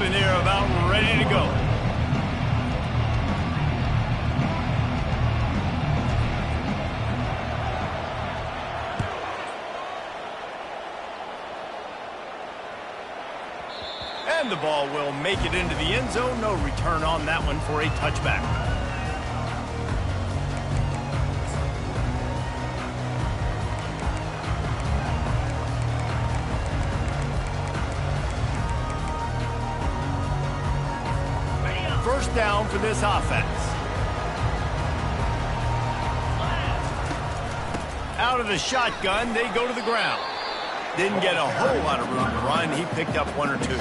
and they're about ready to go. And the ball will make it into the end zone. No return on that one for a touchback. First down for this offense. Out of the shotgun, they go to the ground. Didn't get a whole lot of room to run. He picked up one or two.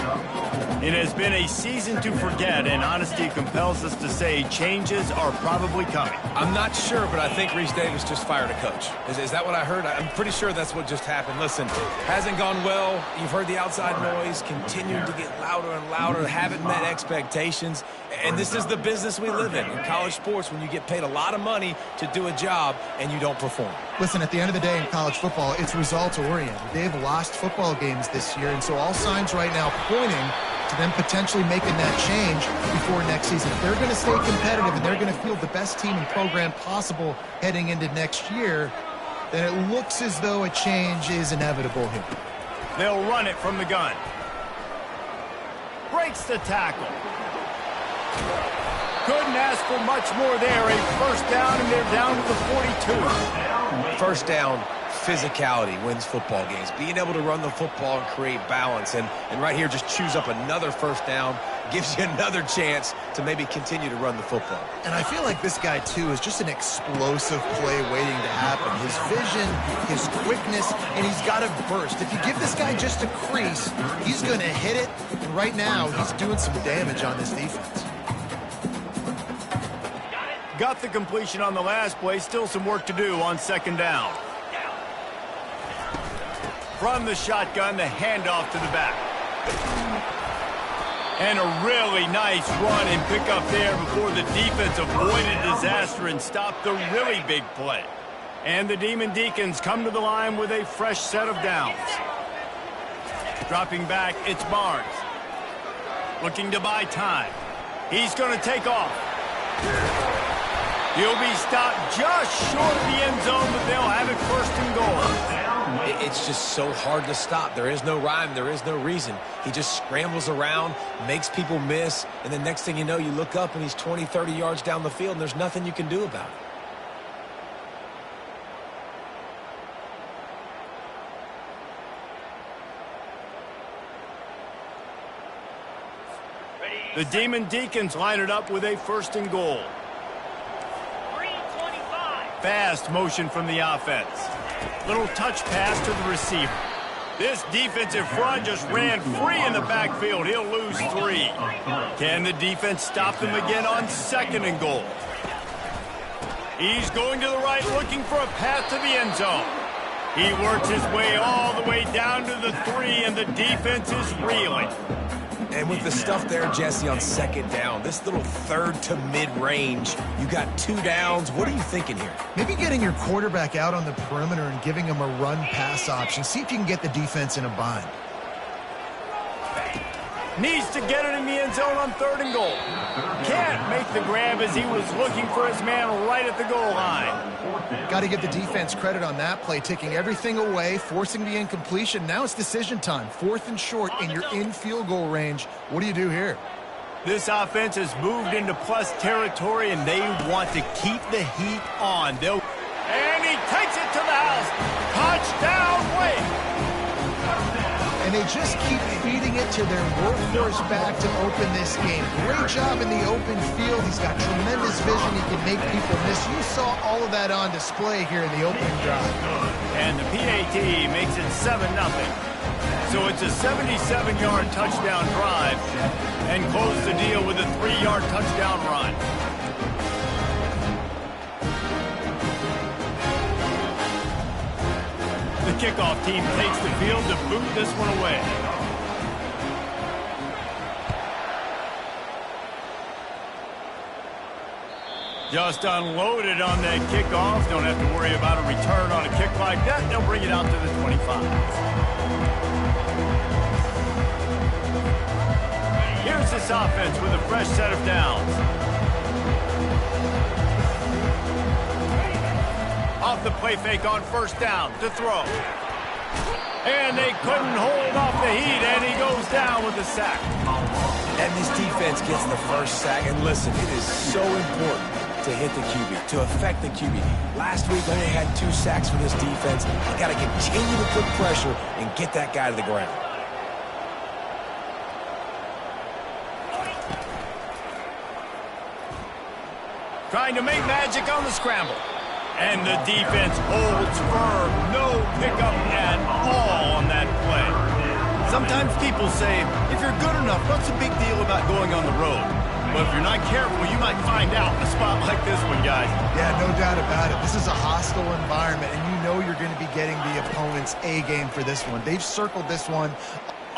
It has been a season to forget, and honesty compels us to say changes are probably coming. I'm not sure, but I think Reese Davis just fired a coach. Is that what I heard? I'm pretty sure that's what just happened. Listen, hasn't gone well. You've heard the outside noise, continued to get louder and louder, haven't met expectations. And this is the business we live in college sports, when you get paid a lot of money to do a job and you don't perform. Listen, at the end of the day in college football, it's results-oriented. They've lost football games this year, and so all signs right now pointing to them potentially making that change before next season. If they're going to stay competitive and they're going to field the best team and program possible heading into next year, then it looks as though a change is inevitable here. They'll run it from the gun. Breaks the tackle. Couldn't ask for much more there. A first down, and they're down to the 42. First down, physicality wins football games. Being able to run the football and create balance. And right here, just choose up another first down, gives you another chance to maybe continue to run the football. And I feel like this guy, too, is just an explosive play waiting to happen. His vision, his quickness, and he's got a burst. If you give this guy just a crease, he's going to hit it. And right now, he's doing some damage on this defense. Got the completion on the last play. Still some work to do on second down. From the shotgun, the handoff to the back. And a really nice run and pick up there before the defense avoided disaster and stopped the really big play. And the Demon Deacons come to the line with a fresh set of downs. Dropping back, it's Barnes. Looking to buy time. He's going to take off. He'll be stopped just short of the end zone, but they'll have it first and goal. It's just so hard to stop. There is no rhyme. There is no reason. He just scrambles around, makes people miss, and the next thing you know, you look up and he's 20, 30 yards down the field, and there's nothing you can do about it. The Demon Deacons line it up with a first and goal. Fast motion from the offense. Little touch pass to the receiver. This defensive front just ran free in the backfield. He'll lose 3. Can the defense stop them again on second and goal? He's going to the right, looking for a path to the end zone. He works his way all the way down to the 3, and the defense is reeling. And with the stuff there, Jesse, on second down, this little third to mid-range, you got 2 downs. What are you thinking here? Maybe getting your quarterback out on the perimeter and giving him a run-pass option. See if you can get the defense in a bind. Needs to get it in the end zone on third and goal. Can't make the grab as he was looking for his man right at the goal line. Got to give the defense credit on that play, taking everything away, forcing the incompletion. Now it's decision time. 4th and short, and you're in field goal range. What do you do here? This offense has moved into plus territory, and they want to keep the heat on. And he takes it to the house. Touchdown, Wake. And they just keep feeding it to their workhorse back to open this game. Great job in the open field. He's got tremendous vision. He can make people miss. You saw all of that on display here in the opening drive. And the PAT makes it 7-0. So it's a 77-yard touchdown drive, and close the deal with a 3-yard touchdown run. The kickoff team takes the field to boot this one away. Just unloaded on that kickoff. Don't have to worry about a return on a kick like that. They'll bring it out to the 25. this offense with a fresh set of downs. Off the play fake on first down to throw. And they couldn't hold off the heat, and he goes down with a sack. And this defense gets the first sack. And listen, it is so important to hit the QB, to affect the QB. Last week only had 2 sacks for this defense. You got to continue to put pressure and get that guy to the ground. Trying to make magic on the scramble. And the defense holds firm. No pickup at all on that play. Sometimes people say, if you're good enough, what's the big deal about going on the road? But if you're not careful, you might find out in a spot like this one, guys. Yeah, no doubt about it. This is a hostile environment, and you know you're going to be getting the opponent's A game for this one. They've circled this one.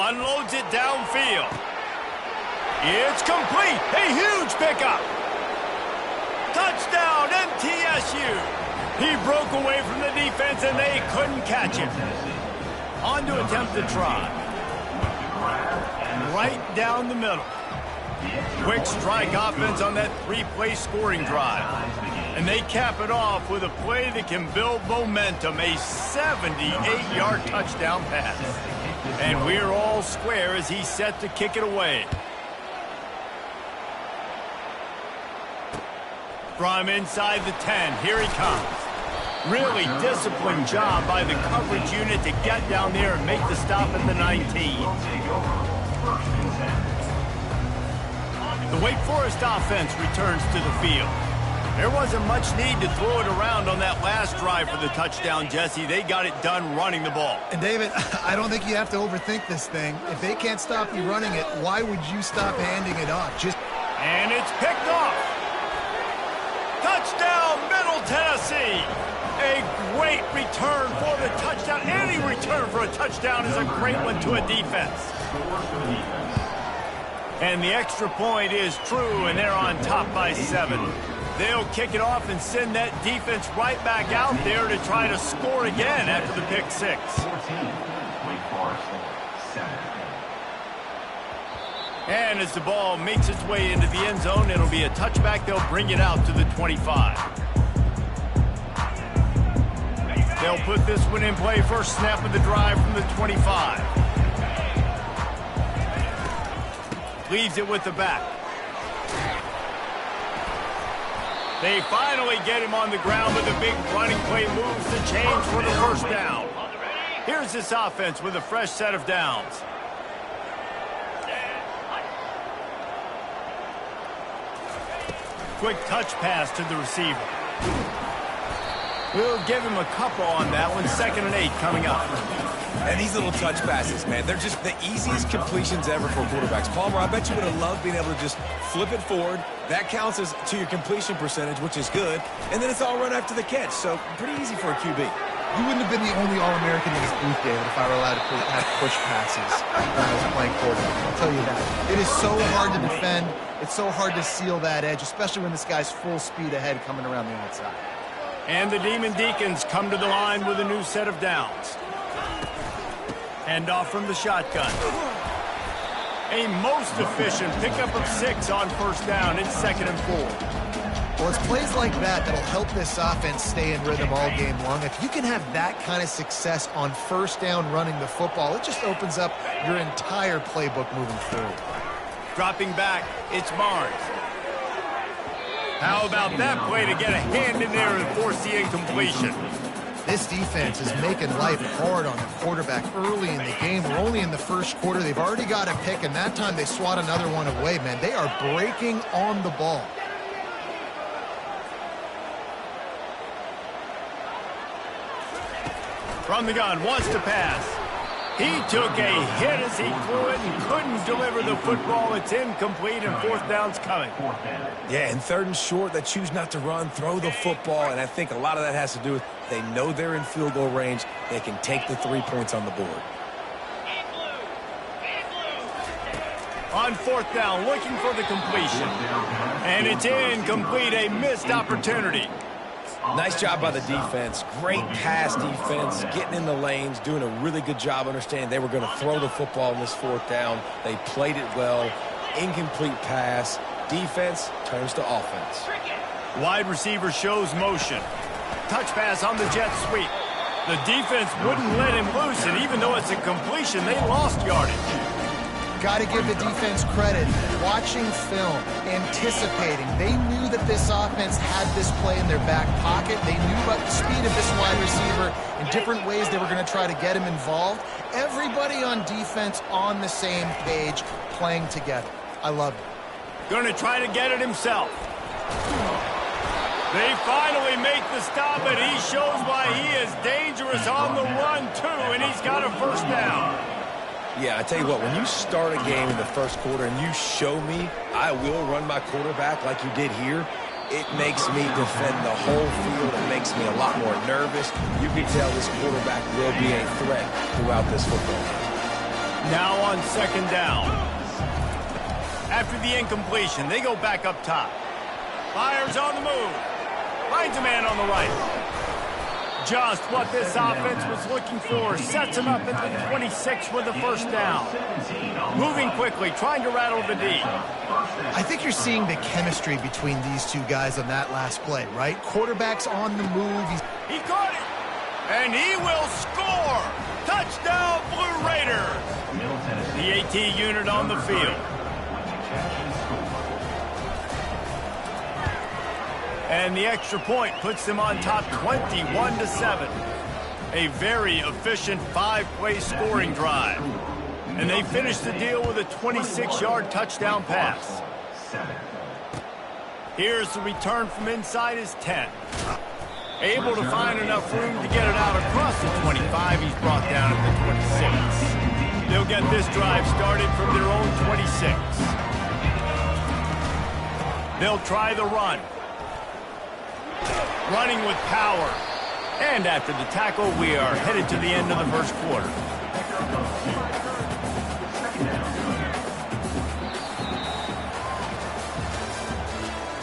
Unloads it downfield. It's complete. A huge pickup. Touchdown, MTSU. He broke away from the defense, and they couldn't catch him. On to attempt to try. Right down the middle. Quick strike offense on that 3-play scoring drive. And they cap it off with a play that can build momentum, a 78-yard touchdown pass. And we're all square as he's set to kick it away. From inside the 10, here he comes. Really disciplined job by the coverage unit to get down there and make the stop at the 19. The Wake Forest offense returns to the field. There wasn't much need to throw it around on that last drive for the touchdown, Jesse. They got it done running the ball. And David, I don't think you have to overthink this thing. If they can't stop you running it, why would you stop handing it off? And it's picked off. Touchdown, Middle Tennessee. A great return for the touchdown. Any return for a touchdown is a great one to a defense. And the extra point is true, and they're on top by 7. They'll kick it off and send that defense right back out there to try to score again after the pick 6. And as the ball makes its way into the end zone, it'll be a touchback. They'll bring it out to the 25. They'll put this one in play. First snap of the drive from the 25. Leaves it with the back. They finally get him on the ground, but the big running play moves the chains for the first down. Here's this offense with a fresh set of downs. Quick touch pass to the receiver. We'll give him a couple on that one. 2nd and 8 coming up. And these little touch passes, man, they're just the easiest completions ever for quarterbacks. Palmer, I bet you would have loved being able to just flip it forward. That counts as to your completion percentage, which is good. And then it's all run after the catch, so pretty easy for a QB. You wouldn't have been the only All-American in his booth, David, if I were allowed to have push passes when I was playing quarterback. I'll tell you that. It is so hard to defend. It's so hard to seal that edge, especially when this guy's full speed ahead coming around the outside. And the Demon Deacons come to the line with a new set of downs. Hand off from the shotgun. A most efficient pickup of 6 on first down. It's 2nd and 4. Well, it's plays like that that'll help this offense stay in rhythm all game long. If you can have that kind of success on first down running the football, it just opens up your entire playbook moving forward. Dropping back, it's Barnes. How about that play to get a hand in there and force the incompletion? This defense is making life hard on the quarterback early in the game. We're only in the first quarter. They've already got a pick, and that time they swat another one away, man. They are breaking on the ball. From the gun, wants to pass. He took a hit as he threw it and couldn't deliver the football. It's incomplete, and 4th down's coming. Yeah, and 3rd and short, they choose not to run, throw the football, and I think a lot of that has to do with they know they're in field goal range. They can take the 3 points on the board. On 4th down, looking for the completion. And it's incomplete, a missed opportunity. Nice job by the defense. Great pass defense, getting in the lanes, doing a really good job understanding they were going to throw the football in this 4th down. They played it well. incomplete pass. Defense turns to offense. Wide receiver shows motion. Touch pass on the jet sweep. The defense wouldn't let him loose, and even though it's a completion, they lost yardage. Got to give the defense credit. Watching film, anticipating. They knew that this offense had this play in their back pocket. They knew about the speed of this wide receiver and different ways they were going to try to get him involved. Everybody on defense on the same page, playing together. I love it. Going to try to get it himself. They finally make the stop, and he shows why he is dangerous on the run, too, and he's got a first down. Yeah, I tell you what, when you start a game in the first quarter and you show me I will run my quarterback like you did here, it makes me defend the whole field. It makes me a lot more nervous. You can tell this quarterback will be a threat throughout this football game. Now on second down. After the incompletion, they go back up top. Fires on the move. Finds a man on the right. Just what this offense was looking for. Sets him up at the 26 with the first down. Moving quickly, trying to rattle the D. I think you're seeing the chemistry between these two guys on that last play, right? Quarterback's on the move. He caught it, and he will score. Touchdown, Blue Raiders. The AT unit on the field. And the extra point puts them on top 21-7. A very efficient 5-play scoring drive. And they finish the deal with a 26-yard touchdown pass. Here's the return from inside his 10. Able to find enough room to get it out across the 25. He's brought down at the 26. They'll get this drive started from their own 26. They'll try the run. Running with power. And after the tackle, we are headed to the end of the first quarter.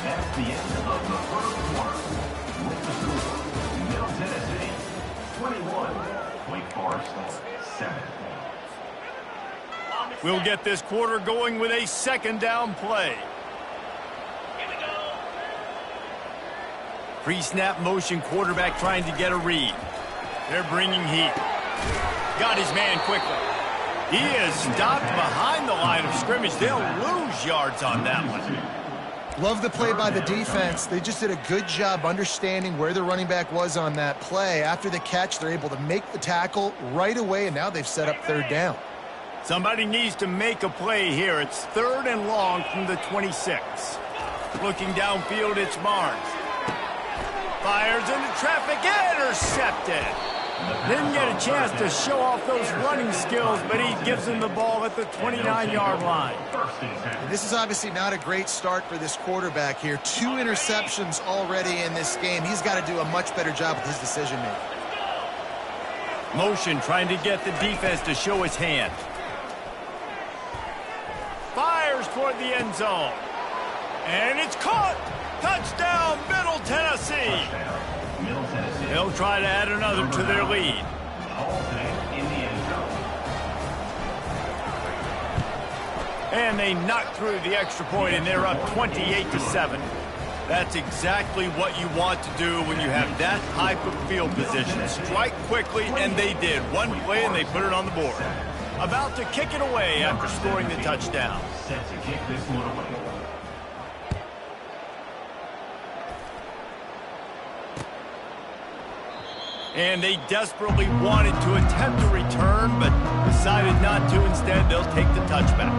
That's the end of the first quarter. With the score, Middle Tennessee 21, Wake Forest 7. We'll get this quarter going with a second down play. Pre-snap motion, quarterback trying to get a read. They're bringing heat. Got his man quickly. He is stopped behind the line of scrimmage. They'll lose yards on that one. Love the play by the defense. They just did a good job understanding where the running back was on that play. After the catch, they're able to make the tackle right away, and now they've set up third down. Somebody needs to make a play here. It's third and long from the 26. Looking downfield, it's Barnes. Fires into traffic, intercepted. Didn't get a chance to show off those running skills, but he gives him the ball at the 29-yard line. And this is obviously not a great start for this quarterback here. 2 interceptions already in this game. He's got to do a much better job with his decision-making. Motion trying to get the defense to show his hand. Fires toward the end zone. And it's caught. Touchdown, Middle Tennessee. They'll try to add another to their lead. And they knock through the extra point, and they're up 28-7. That's exactly what you want to do when you have that type of field position. Strike quickly, and they did. One play, and they put it on the board. About to kick it away after scoring the touchdown. Set to kick this one away. And they desperately wanted to attempt a return, but decided not to. Instead, they'll take the touchback.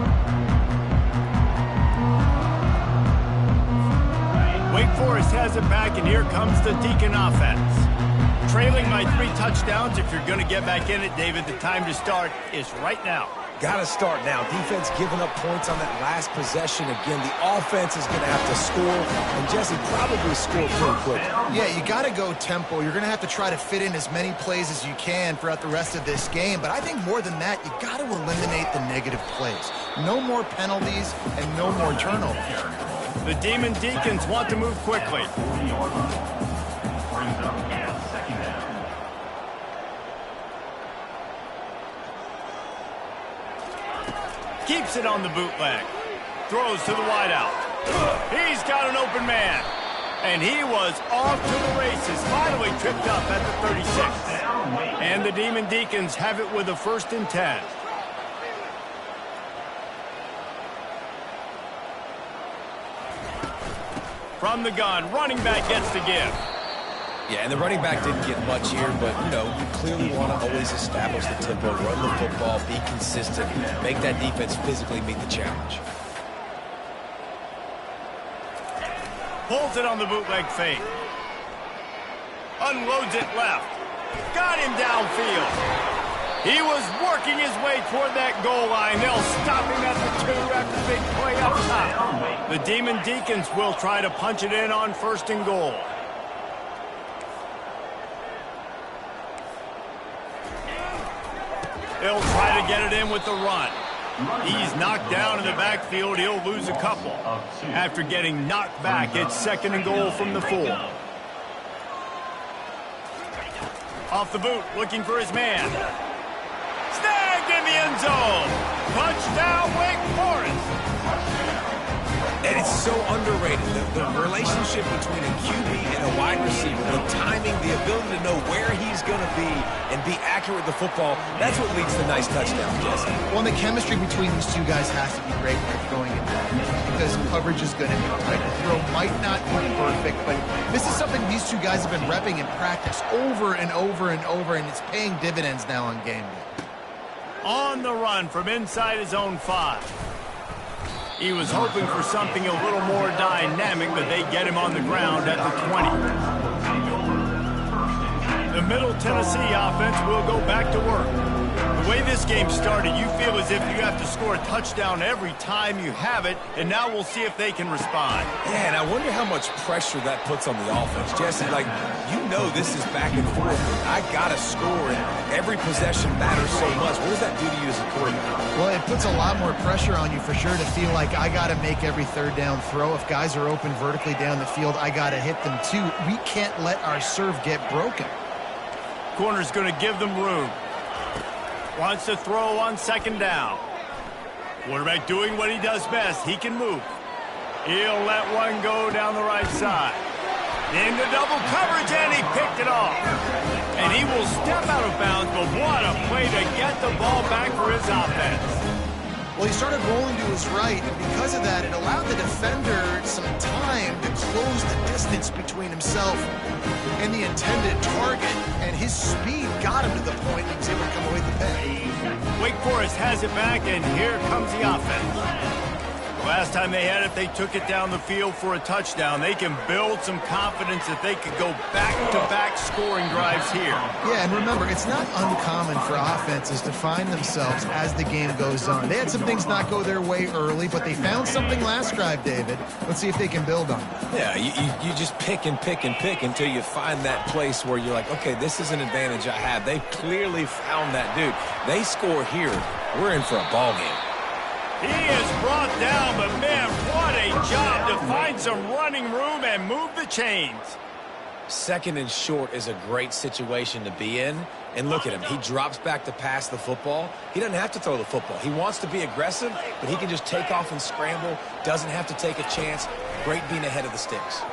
Wake Forest has it back, and here comes the Deacon offense. Trailing by 3 touchdowns. If you're going to get back in it, David, the time to start is right now. Got to start now. Defense giving up points on that last possession. Again, the offense is going to have to score, and Jesse probably score pretty quick. Yeah, you got to go tempo. You're going to have to try to fit in as many plays as you can throughout the rest of this game. But I think more than that, you got to eliminate the negative plays. No more penalties and no more turnovers. The Demon Deacons want to move quickly. Keeps it on the bootleg. throws to the wideout. He's got an open man. And he was off to the races, finally tripped up at the 36. And the Demon Deacons have it with a 1st and 10. From the gun, running back gets to give. Yeah, and the running back didn't get much here, but, you know, you clearly want to always establish the tempo, run the football, be consistent, make that defense physically meet the challenge. Pulls it on the bootleg fake. Unloads it left. Got him downfield. He was working his way toward that goal line. They'll stop him at the 2 after the big play up top. The Demon Deacons will try to punch it in on 1st and goal. They'll try to get it in with the run. He's knocked down in the backfield. He'll lose a couple. After getting knocked back, it's 2nd and goal from the 4. Off the boot, looking for his man. Snagged in the end zone. Touchdown, Wake Forest. And it's so underrated. The relationship between a QB and a wide receiver, the timing, the ability to know where he's going to be and be accurate with the football, that's what leads to nice touchdowns, Jesse. Well, the chemistry between these two guys has to be great when they're throwing it because coverage is going to be tight. The throw might not be perfect, but this is something these two guys have been repping in practice over and over and over, and it's paying dividends now on game day. On the run from inside his own 5. He was hoping for something a little more dynamic, but they get him on the ground at the 20. The Middle Tennessee offense will go back to work. The way this game started, you feel as if you have to score a touchdown every time you have it, and now we'll see if they can respond. Yeah, and I wonder how much pressure that puts on the offense. Jesse, like, you know this is back and forth. I got to score, and every possession matters so much. What does that do to you as a quarterback? Well, it puts a lot more pressure on you for sure to feel like I got to make every 3rd down throw. If guys are open vertically down the field, I got to hit them too. We can't let our serve get broken. Corner's going to give them room. Wants to throw on 2nd down. Quarterback doing what he does best. He can move. He'll let one go down the right side. Into double coverage, and he picked it off. And he will step out of bounds, but what a play to get the ball back for his offense. Well, he started rolling to his right, and because of that, it allowed the defender some time to close the distance between himself and the intended target, and his speed got him to the point he was able to come away with the pin. Wake Forest has it back, and here comes the offense. Last time they had it, they took it down the field for a touchdown. They can build some confidence that they could go back-to-back scoring drives here. Yeah, and remember, it's not uncommon for offenses to find themselves as the game goes on. They had some things not go their way early, but they found something last drive, David. Let's see if they can build on it. Yeah, you just pick and pick and pick until you find that place where you're like, okay, this is an advantage I have. They clearly found that, dude. They score here. We're in for a ball game. He is brought down, but man, what a job to find some running room and move the chains. 2nd and short is a great situation to be in. And look at him. He drops back to pass the football. He doesn't have to throw the football. He wants to be aggressive, but he can just take off and scramble. Doesn't have to take a chance. Great being ahead of the sticks.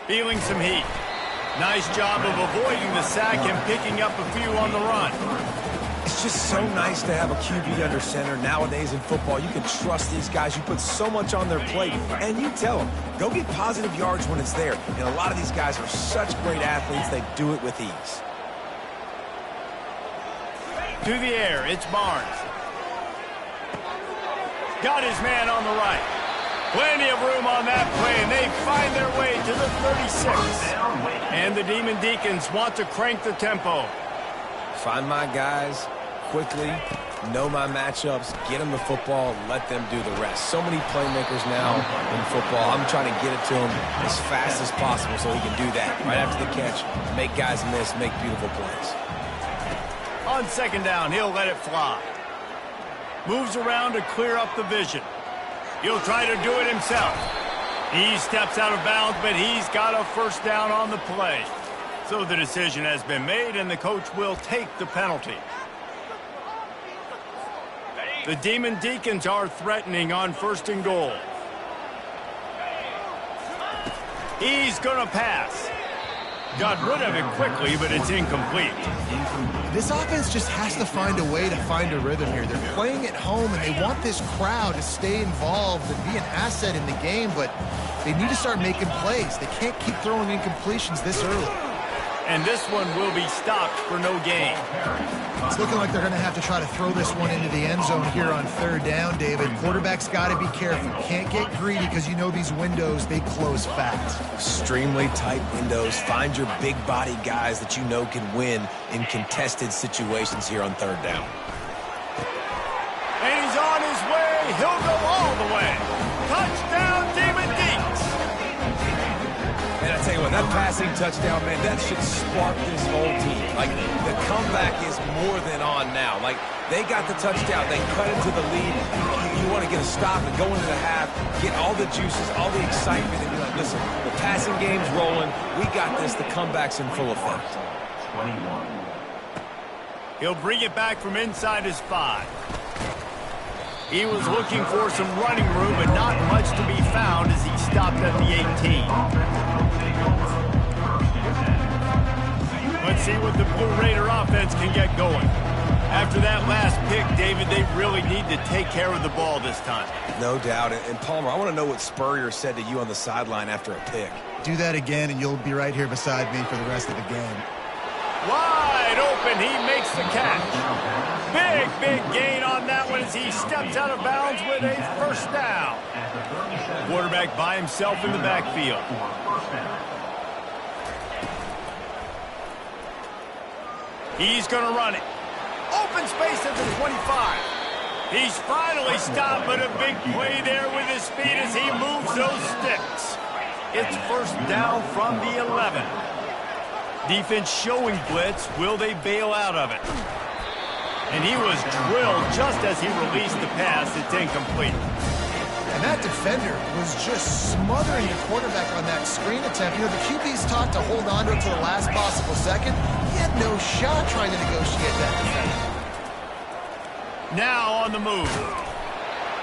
Feeling some heat. Nice job of avoiding the sack and picking up a few on the run. It's just so nice to have a QB under center. Nowadays in football, you can trust these guys. You put so much on their plate, and you tell them, go get positive yards when it's there. And a lot of these guys are such great athletes, they do it with ease. To the air, it's Barnes. Got his man on the right. Plenty of room on that play, and they find their way to the 36. And the Demon Deacons want to crank the tempo. Find my guys quickly, know my matchups, get them the football, let them do the rest. So many playmakers now in football. I'm trying to get it to him as fast as possible so he can do that. Right after the catch, make guys miss, make beautiful plays. On 2nd down, he'll let it fly. Moves around to clear up the vision. He'll try to do it himself. He steps out of bounds, but he's got a 1st down on the play. So the decision has been made, and the coach will take the penalty. The Demon Deacons are threatening on 1st and goal. He's going to pass. Got rid of it quickly, but it's incomplete. This offense just has to find a way to find a rhythm here. They're playing at home, and they want this crowd to stay involved and be an asset in the game, but they need to start making plays. They can't keep throwing incompletions this early. And this one will be stopped for no gain. It's looking like they're going to have to try to throw this one into the end zone here on 3rd down, David. Quarterback's got to be careful. Can't get greedy because you know these windows, they close fast. Extremely tight windows. Find your big body guys that you know can win in contested situations here on 3rd down. And he's on his way. He'll go all the way. Touchdown, Demon Deacons. And I tell you what, that passing touchdown, man, that should spark this whole team. Like, the comeback is more than on now. Like, they got the touchdown. They cut into the lead. You want to get a stop and go into the half, get all the juices, all the excitement, and be like, listen, the passing game's rolling. We got this. The comeback's in full effect. 21. He'll bring it back from inside his 5. He was looking for some running room, but not much to be found as he stopped at the 18. Let's see what the Blue Raider offense can get going. After that last pick, David, they really need to take care of the ball this time. No doubt. And Palmer, I want to know what Spurrier said to you on the sideline after a pick. Do that again, and you'll be right here beside me for the rest of the game. Wide open, he makes the catch. Big gain on that one as he steps out of bounds with a 1st down. Quarterback by himself in the backfield. He's going to run it. Open space at the 25. He's finally stopped, but a big play there with his feet as he moves those sticks. It's 1st down from the 11. Defense showing blitz. Will they bail out of it? And he was drilled just as he released the pass. It's incomplete. And that defender was just smothering the quarterback on that screen attempt. You know, the QB's taught to hold on to it to the last possible second. He had no shot trying to negotiate that defender. Now on the move.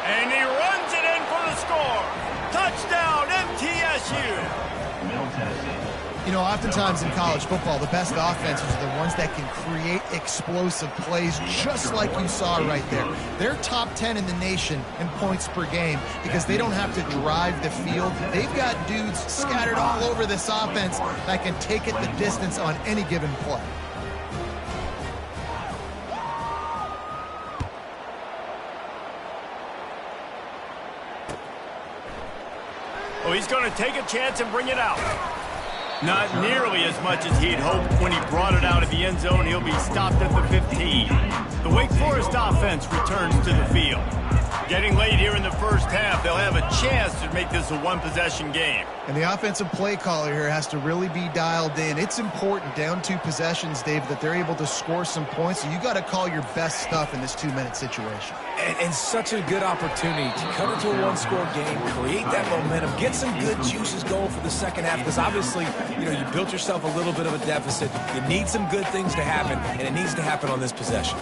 And he runs it in for the score. Touchdown, MTSU. Middle Tennessee. You know, oftentimes in college football, the best offenses are the ones that can create explosive plays, just like you saw right there. They're top 10 in the nation in points per game because they don't have to drive the field. They've got dudes scattered all over this offense that can take it the distance on any given play. Oh, he's going to take a chance and bring it out. Not nearly as much as he'd hoped when he brought it out of the end zone. He'll be stopped at the 15. The Wake Forest offense returns to the field. Getting late here in the 1st half, they'll have a chance to make this a one-possession game. And the offensive play caller here has to really be dialed in. It's important, down 2 possessions, Dave, that they're able to score some points. So you got to call your best stuff in this 2-minute situation. And such a good opportunity to cut into a one-score game, create that momentum, get some good juices going for the 2nd half, because obviously, you know, you built yourself a little bit of a deficit. You need some good things to happen, and it needs to happen on this possession.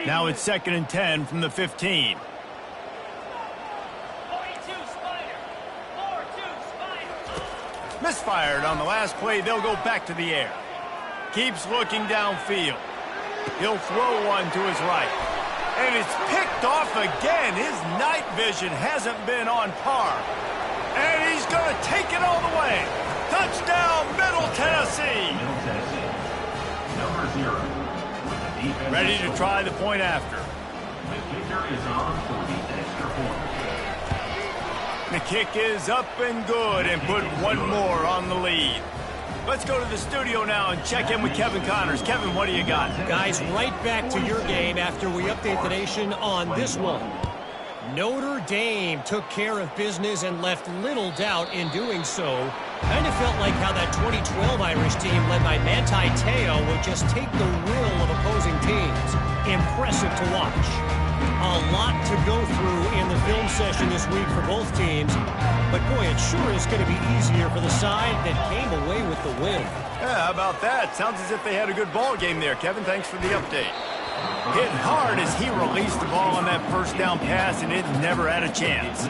Now it's 2nd and 10 from the 15. Misfired on the last play. They'll go back to the air. Keeps looking downfield. He'll throw one to his right. And it's picked off again. His night vision hasn't been on par. And he's going to take it all the way. Touchdown, Middle Tennessee. Middle Tennessee. Number 0. Ready to try the point after. The kicker is on for the extra point. The kick is up and good and put one more on the lead. Let's go to the studio now and check in with Kevin Connors. Kevin, what do you got? Guys, right back to your game after we update the nation on this one. Notre Dame took care of business and left little doubt in doing so. Kind of felt like how that 2012 Irish team led by Manti Te'o would just take the will of opposing teams. Impressive to watch. A lot to go through in the film session this week for both teams. But boy, it sure is going to be easier for the side that came away with the win. Yeah, how about that? Sounds as if they had a good ball game there. Kevin, thanks for the update. Hit hard as he released the ball on that first down pass, and it never had a chance.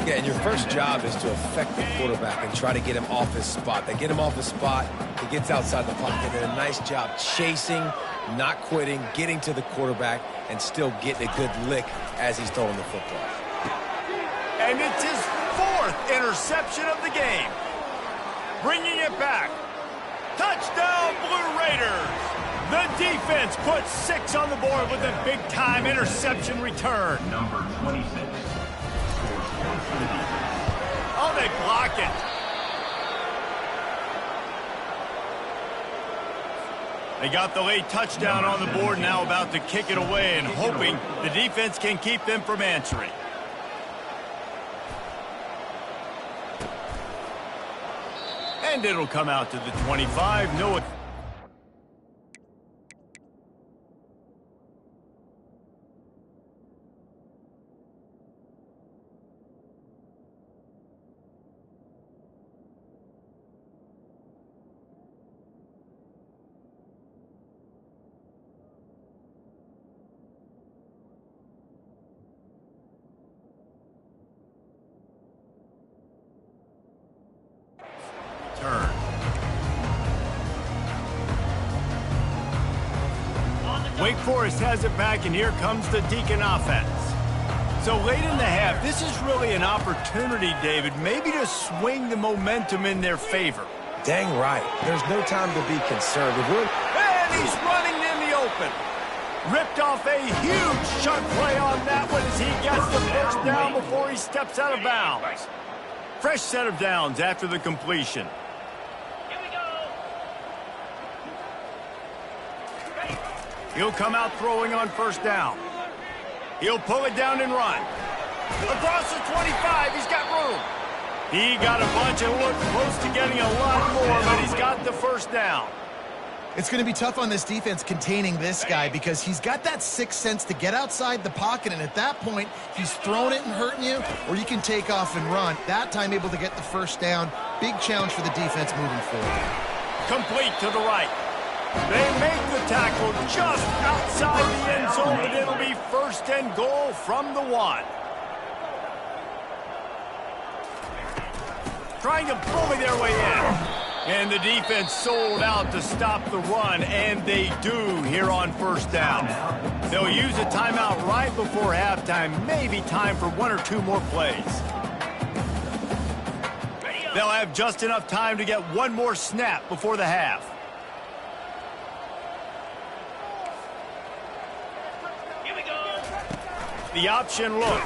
Yeah, and your first job is to affect the quarterback and try to get him off his spot. They get him off his spot, he gets outside the pocket. Did a nice job chasing, not quitting, getting to the quarterback, and still getting a good lick as he's throwing the football. And it's his 4th interception of the game. Bringing it back. Touchdown, Blue Raiders! The defense puts 6 on the board with a big-time interception return. Number 26. Oh, they block it. They got the late touchdown on the board, now about to kick it away and hoping the defense can keep them from answering. And it'll come out to the 25. No. Turn. Wake Forest has it back, and here comes the Deacon offense. So late in the half, this is really an opportunity, David, maybe to swing the momentum in their favor. Dang right. There's no time to be conservative. And he's running in the open. Ripped off a huge sharp play on that one as he gets the first down before he steps out of bounds. Fresh set of downs after the completion. He'll come out throwing on first down. He'll pull it down and run. Across the 25, he's got room. He got a bunch and looked close to getting a lot more, but he's got the first down. It's going to be tough on this defense containing this guy because he's got that sixth sense to get outside the pocket, and at that point, he's throwing it and hurting you, or you can take off and run. That time able to get the first down. Big challenge for the defense moving forward. Complete to the right. They make the tackle just outside the end zone, but it'll be first and goal from the 1. Trying to bully their way in. And the defense sold out to stop the run, and they do here on first down. They'll use a timeout right before halftime, maybe time for 1 or 2 more plays. They'll have just enough time to get 1 more snap before the half. The option look.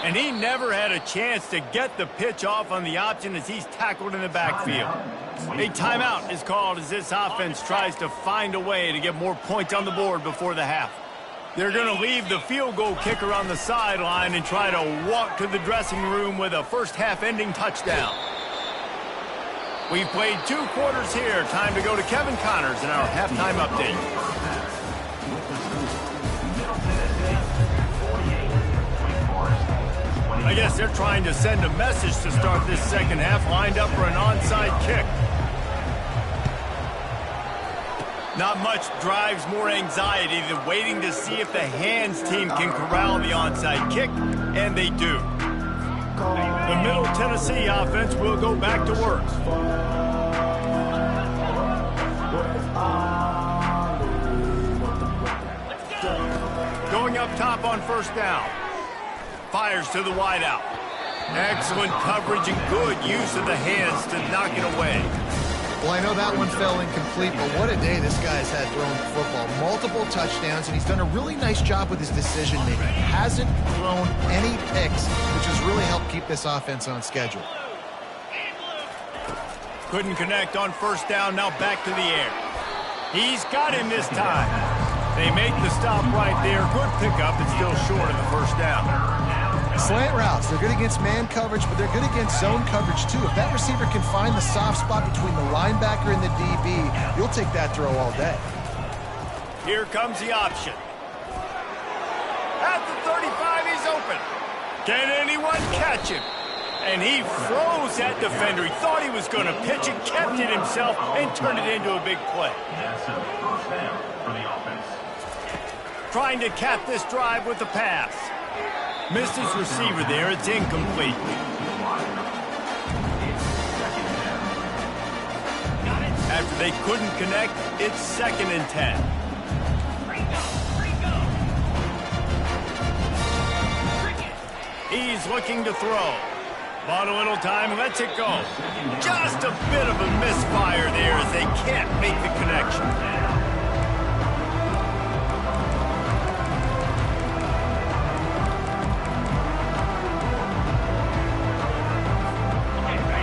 And he never had a chance to get the pitch off on the option as he's tackled in the backfield. A timeout is called as this offense tries to find a way to get more points on the board before the half. They're going to leave the field goal kicker on the sideline and try to walk to the dressing room with a first half ending touchdown. We've played 2 quarters here. Time to go to Kevin Connors in our halftime update. I guess they're trying to send a message to start this second half, lined up for an onside kick. Not much drives more anxiety than waiting to see if the hands team can corral the onside kick, and they do. The Middle Tennessee offense will go back to work. Going up top on first down. Fires to the wideout. Excellent coverage and good use of the hands to knock it away. Well, I know that one fell incomplete, but what a day this guy's had throwing the football. Multiple touchdowns, and he's done a really nice job with his decision-making. Hasn't thrown any picks, which has really helped keep this offense on schedule. Couldn't connect on first down, now back to the air. He's got him this time. They make the stop right there. Good pickup, and still short of the first down. Slant routes, they're good against man coverage, but they're good against zone coverage too. If that receiver can find the soft spot between the linebacker and the DB, you'll take that throw all day. Here comes the option. At the 35, he's open. Can anyone catch him? And he froze that defender. He thought he was going to pitch it, kept it himself, and turned it into a big play. That's a first down for the offense. trying to cap this drive with the pass. Missed his receiver there. It's incomplete. After they couldn't connect, it's 2nd and 10. He's looking to throw. Bought a little time, lets it go. Just a bit of a misfire there as they can't make the connection.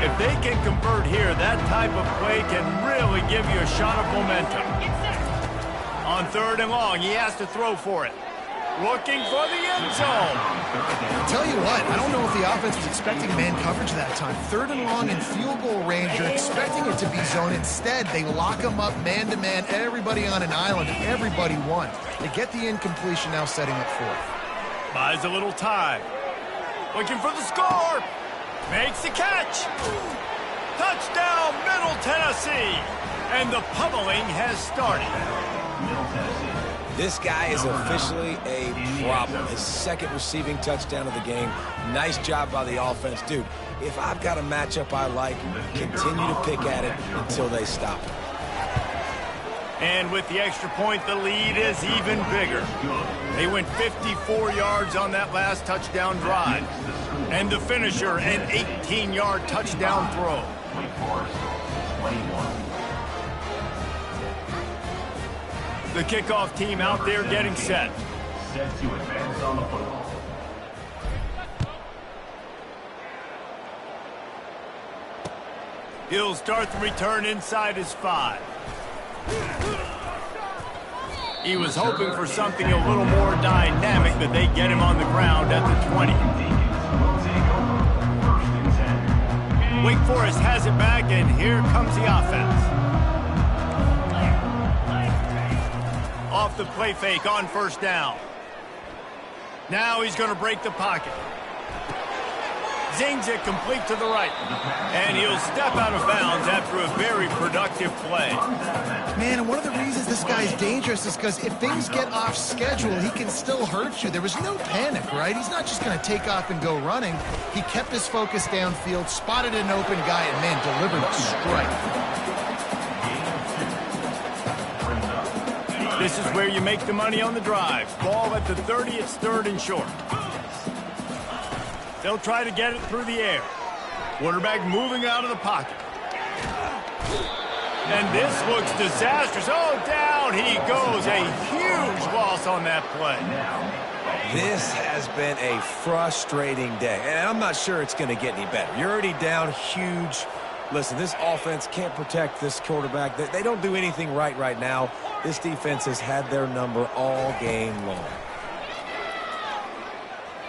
If they can convert here, that type of play can really give you a shot of momentum. On 3rd and long, he has to throw for it. Looking for the end zone. I'll tell you what, I don't know if the offense was expecting man coverage that time. 3rd and long in field goal range, you're expecting it to be zone. Instead, they lock them up man-to-man, everybody on an island, and everybody won. They get the incompletion, now setting up 4th. Buys a little time. Looking for the score. Makes the catch. Touchdown, Middle Tennessee. And the pummeling has started. Middle Tennessee. This guy is officially a problem. His 2nd receiving touchdown of the game. Nice job by the offense. Dude, if I've got a matchup I like, continue to pick at it until they stop it. And with the extra point, the lead is even bigger. They went 54 yards on that last touchdown drive. And the finisher, an 18-yard touchdown throw. Wake Forest, 21. The kickoff team out there getting set. Set to advance on the football. He'll start the return inside his 5. He was hoping for something a little more dynamic, but they get him on the ground at the 20. Wake Forest has it back, and here comes the offense. Off the play fake on 1st down. Now he's going to break the pocket. Zings it complete to the right. And he'll step out of bounds after a very productive play. Man, and one of the reasons this guy's dangerous is because if things get off schedule, he can still hurt you. There was no panic, right? He's not just going to take off and go running. He kept his focus downfield, spotted an open guy, and, man, delivered a strike. This is where you make the money on the drive. Ball at the 30, it's 3rd and short. They'll try to get it through the air. Quarterback moving out of the pocket. And this looks disastrous. Oh, down he goes. A huge loss on that play. This has been a frustrating day, and I'm not sure it's going to get any better. You're already down huge. Listen, this offense can't protect this quarterback. They don't do anything right now. This defense has had their number all game long.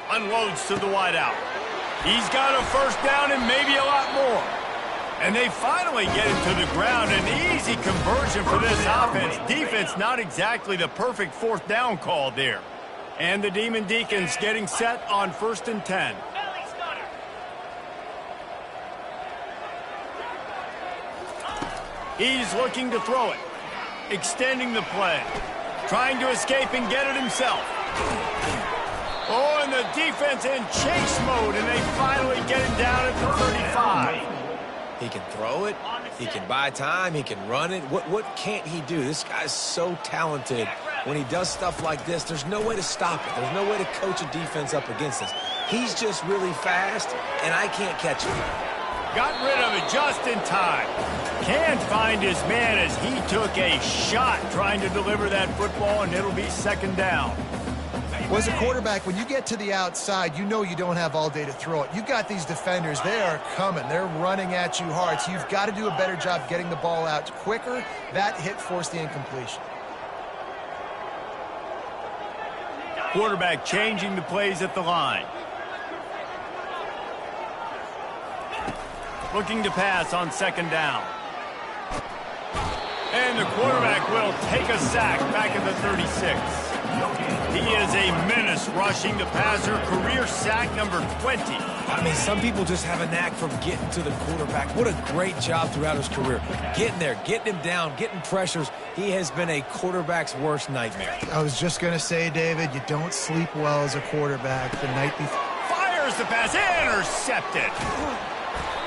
Unloads to the wideout. He's got a 1st down and maybe a lot more. And they finally get it to the ground. An easy conversion for this offense. Defense not exactly the perfect 4th down call there. And the Demon Deacons getting set on 1st and 10. He's looking to throw it. Extending the play. Trying to escape and get it himself. Oh, and the defense in chase mode, and they finally get him down at the 35. He can throw it. He can buy time. He can run it. What can't he do? This guy's so talented. When he does stuff like this, there's no way to stop it. There's no way to coach a defense up against this. He's just really fast, and I can't catch him. Got rid of it just in time. Can't find his man as he took a shot trying to deliver that football, and it'll be 2nd down. Well, as a quarterback, when you get to the outside, you know you don't have all day to throw it. You've got these defenders. They are coming. They're running at you hard. So you've got to do a better job getting the ball out quicker. That hit forced the incompletion. Quarterback changing the plays at the line. Looking to pass on 2nd down. And the quarterback will take a sack back at the 36. He is a menace rushing the passer, career sack number 20. I mean, some people just have a knack for getting to the quarterback. What a great job throughout his career. Getting there, getting him down, getting pressures. He has been a quarterback's worst nightmare. I was just going to say, David, you don't sleep well as a quarterback the night before. Fires the pass, intercepted.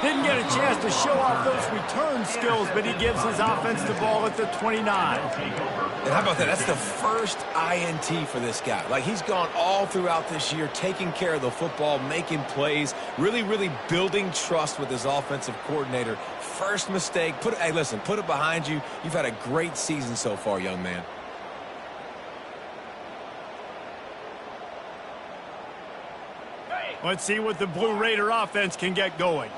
Didn't get a chance to show off those return skills, but he gives his offense the ball at the 29. And how about that? That's the first INT for this guy. Like, he's gone all throughout this year, taking care of the football, making plays, really, really building trust with his offensive coordinator. First mistake. Hey, listen, put it behind you. You've had a great season so far, young man. Let's see what the Blue Raider offense can get going.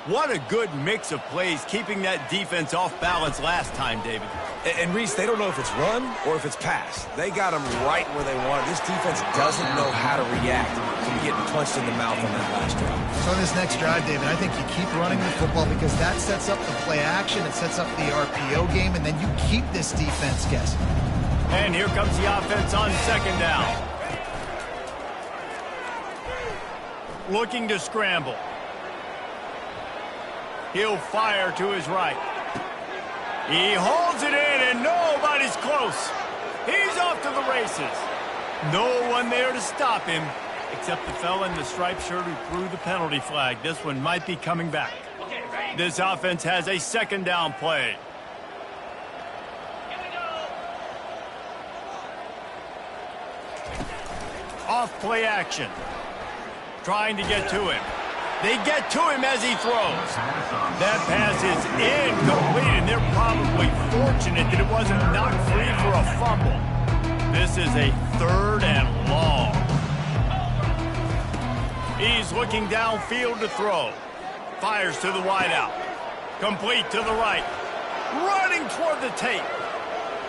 What a good mix of plays, keeping that defense off balance last time, David. And Reese, they don't know if it's run or if it's pass. They got them right where they want it. This defense doesn't know how to react to getting punched in the mouth on that last drive. So on this next drive, David, I think you keep running the football because that sets up the play action, it sets up the RPO game, and then you keep this defense guessing. And here comes the offense on second down. Looking to scramble. He'll fire to his right. He holds it in, and nobody's close. He's off to the races. No one there to stop him, except the fella in the striped shirt who threw the penalty flag. This one might be coming back. This offense has a second down play. Off play action. Trying to get to him. They get to him as he throws. That pass is incomplete, and they're probably fortunate that it wasn't knocked free for a fumble. This is a 3rd and long. He's looking downfield to throw. Fires to the wideout. Complete to the right. Running toward the tape.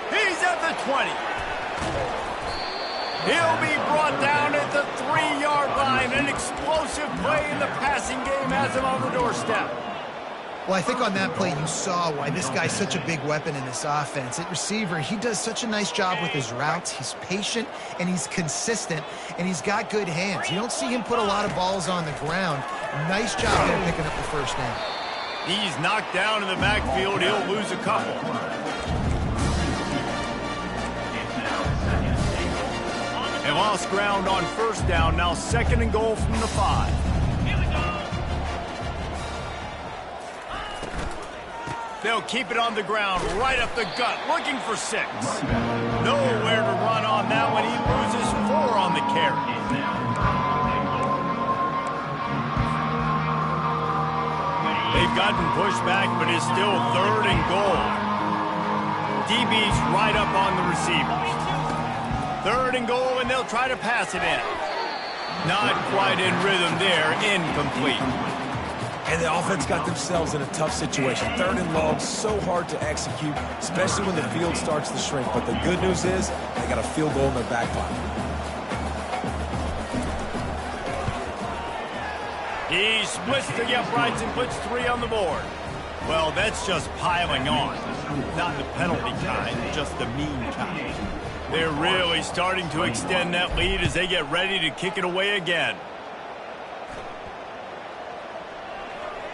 He's at the 20. He'll be brought down at the 3-yard line. An explosive play in the passing game has him on the doorstep. Well, I think on that play you saw why this guy's such a big weapon in this offense. At receiver, he does such a nice job with his routes. He's patient, and he's consistent, and he's got good hands. You don't see him put a lot of balls on the ground. Nice job there picking up the first down. He's knocked down in the backfield. He'll lose a couple. They lost ground on first down. Now 2nd and goal from the 5. They'll keep it on the ground, right up the gut, looking for 6. Nowhere to run on that one. He loses 4 on the carry. They've gotten pushed back, but it's still 3rd and goal. DB's right up on the receivers. 3rd and goal, and they'll try to pass it in. Not quite in rhythm there, incomplete. And the offense got themselves in a tough situation. 3rd and long, so hard to execute, especially when the field starts to shrink. But the good news is they got a field goal in their back pocket. He splits the uprights and puts 3 on the board. Well, that's just piling on. Not the penalty kind, just the mean kind. They're really starting to extend that lead as they get ready to kick it away again.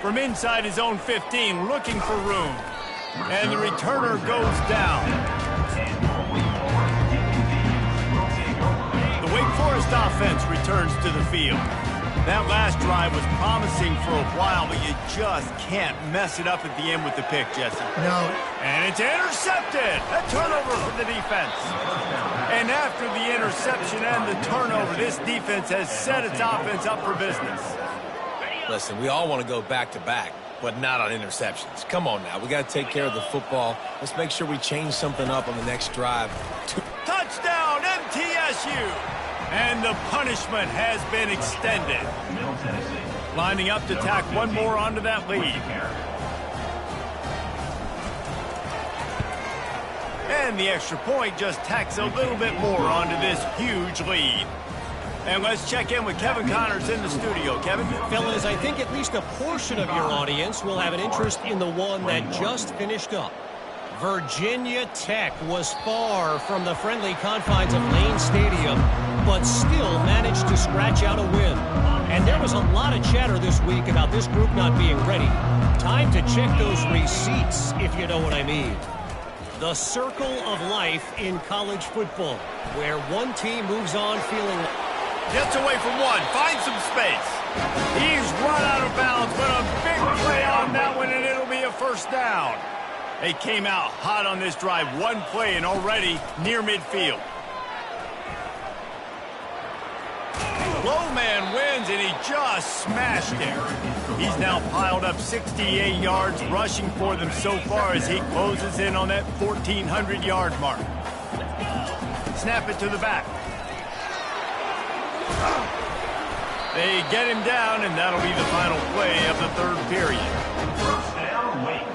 From inside his own 15, looking for room. And the returner goes down. The Wake Forest offense returns to the field. That last drive was promising for a while, but you just can't mess it up at the end with the pick, Jesse. No. And it's intercepted. A turnover for the defense. And after the interception and the turnover, this defense has set its offense up for business. Listen, we all want to go back-to-back, but not on interceptions. Come on now. We got to take care of the football. Let's make sure we change something up on the next drive. Touchdown, MTSU! And the punishment has been extended. Lining up to tack one more onto that lead. And the extra point just tacks a little bit more onto this huge lead. And let's check in with Kevin Connors in the studio. Kevin? Fellas, I think at least a portion of your audience will have an interest in the one that just finished up. Virginia Tech was far from the friendly confines of Lane Stadium, but still managed to scratch out a win. And there was a lot of chatter this week about this group not being ready. Time to check those receipts, if you know what I mean. The circle of life in college football, where one team moves on feeling... Gets away from one, finds some space. He's run out of bounds, but a big play on that one, and it'll be a first down. They came out hot on this drive. One play and already near midfield. Low man wins, and he just smashed it. He's now piled up 68 yards rushing for them so far as he closes in on that 1,400-yard mark. Snap it to the back. They get him down, and that'll be the final play of the third period. First down, Wake.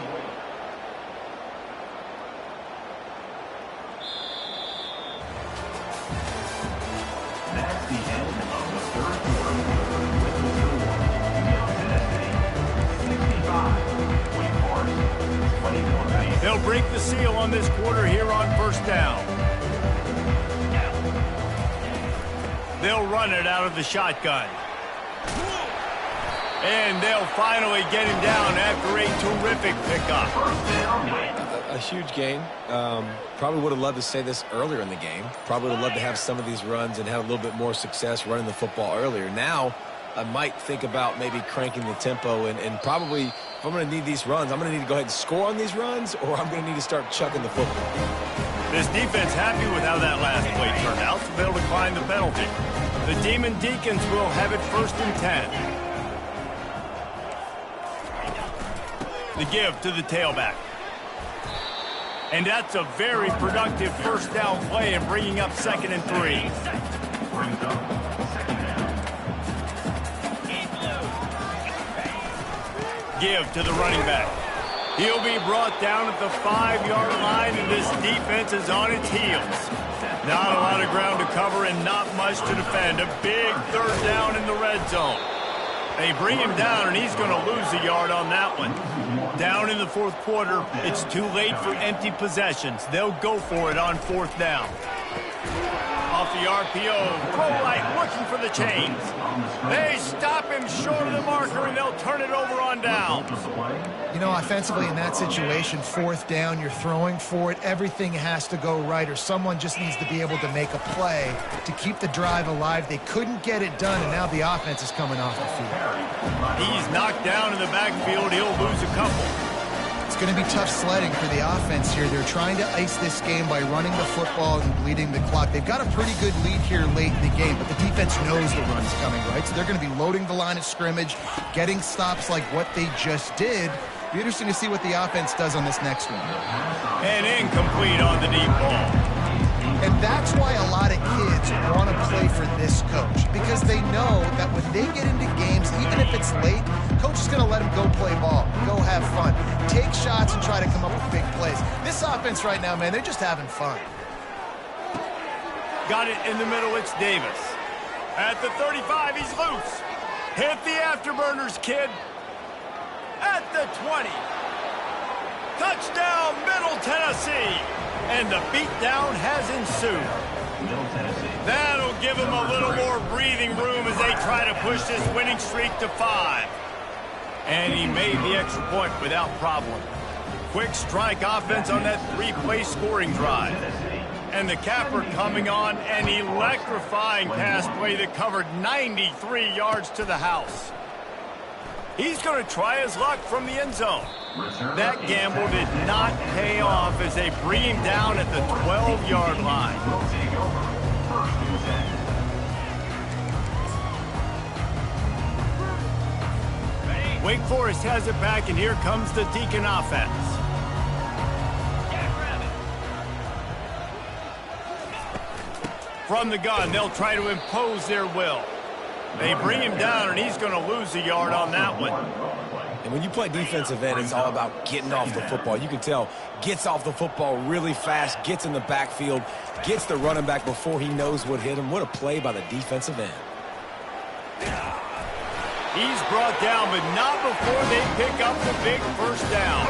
That's the end of the third quarter. With the score, Middle Tennessee 65, Wake Forest 20 Villanova. They'll break the seal on this quarter here on first down. They'll run it out of the shotgun. And they'll finally get him down after a terrific pickup. A huge gain. Probably would have loved to say this earlier in the game. Probably would have loved to have some of these runs and have a little bit more success running the football earlier. Now, I might think about maybe cranking the tempo and probably, if I'm going to need these runs, I'm going to need to go ahead and score on these runs, or I'm going to need to start chucking the football. This defense happy with how that last play turned out, so they'll decline the penalty. The Demon Deacons will have it 1st and 10. The give to the tailback. And that's a very productive first down play and bringing up 2nd and 3. Brings up second down. Give to the running back. He'll be brought down at the 5-yard line, and this defense is on its heels. Not a lot of ground to cover and not much to defend. A big third down in the red zone. They bring him down, and he's going to lose a yard on that one. Down in the fourth quarter, it's too late for empty possessions. They'll go for it on 4th down. Off the RPO, throw light looking for the chains. They stop him short of the marker, and they'll turn it over on down. You know, offensively in that situation, 4th down, you're throwing for it. Everything has to go right, or someone just needs to be able to make a play to keep the drive alive. They couldn't get it done, and now the offense is coming off the field. He's knocked down in the backfield. He'll lose a couple. It's going to be tough sledding for the offense here. They're trying to ice this game by running the football and bleeding the clock. They've got a pretty good lead here late in the game, but the defense knows the run's coming, right? So they're going to be loading the line of scrimmage, getting stops like what they just did. Be interesting to see what the offense does on this next one. And incomplete on the deep ball. And that's why a lot of kids want to play for this coach, because they know that when they get into games, even if it's late, coach is going to let them go play ball, go have fun, take shots and try to come up with big plays. This offense right now, man, they're just having fun. Got it in the middle, it's Davis. At the 35, he's loose. Hit the afterburners, kid. At the 20. Touchdown, Middle Tennessee. And the beatdown has ensued. Middle Tennessee. That'll give them a little more breathing room as they try to push this winning streak to 5. And he made the extra point without problem. Quick strike offense on that 3-play scoring drive. And the capper coming on an electrifying pass play that covered 93 yards to the house. He's going to try his luck from the end zone. That gamble did not pay off as they bring him down at the 12-yard line. Wake Forest has it back, and here comes the Deacon offense. From the gun, they'll try to impose their will. They bring him down, and he's going to lose a yard on that one. And when you play defensive end, it's all about getting off the football. You can tell, gets off the football really fast, gets in the backfield, gets the running back before he knows what hit him. What a play by the defensive end. He's brought down, but not before they pick up the big first down.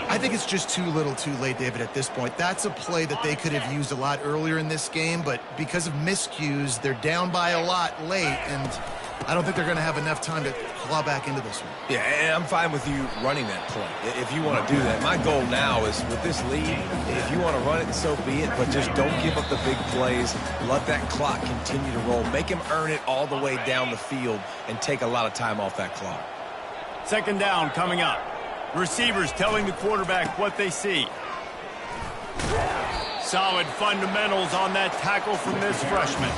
I think it's just too little too late, David, at this point. That's a play that they could have used a lot earlier in this game, but because of miscues, they're down by a lot late, and I don't think they're going to have enough time to claw back into this one. Yeah, and I'm fine with you running that play if you want to do that. My goal now is with this lead, if you want to run it, so be it, but just don't give up the big plays. Let that clock continue to roll. Make him earn it all the way down the field and take a lot of time off that clock. Second down coming up. Receivers telling the quarterback what they see. Solid fundamentals on that tackle from this freshman.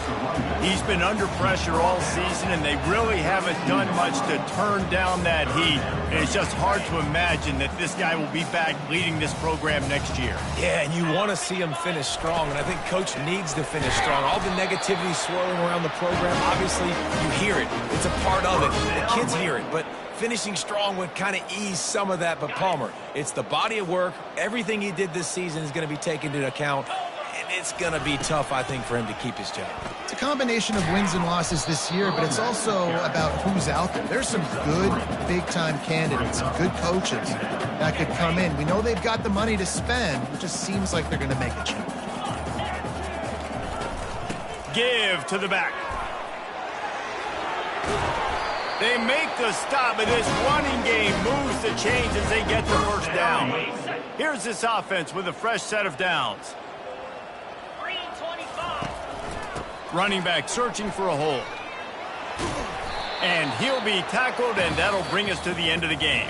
He's been under pressure all season, and they really haven't done much to turn down that heat. And it's just hard to imagine that this guy will be back leading this program next year. Yeah, and you want to see him finish strong, and I think Coach needs to finish strong. All the negativity swirling around the program, obviously, you hear it. It's a part of it. The kids hear it, but finishing strong would kind of ease some of that. But Palmer, it's the body of work. Everything he did this season is going to be taken into account, and it's going to be tough, I think, for him to keep his job. It's a combination of wins and losses this year, but it's also about who's out there. There's some good big-time candidates, some good coaches that could come in. We know they've got the money to spend. It just seems like they're going to make a change. Give to the back. They make the stop, and this running game moves the chains as they get the first down. Here's this offense with a fresh set of downs. Running back searching for a hole. And he'll be tackled, and that'll bring us to the end of the game.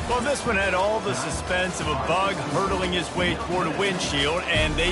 Well, this one had all the suspense of a bug hurtling his way toward a windshield, and they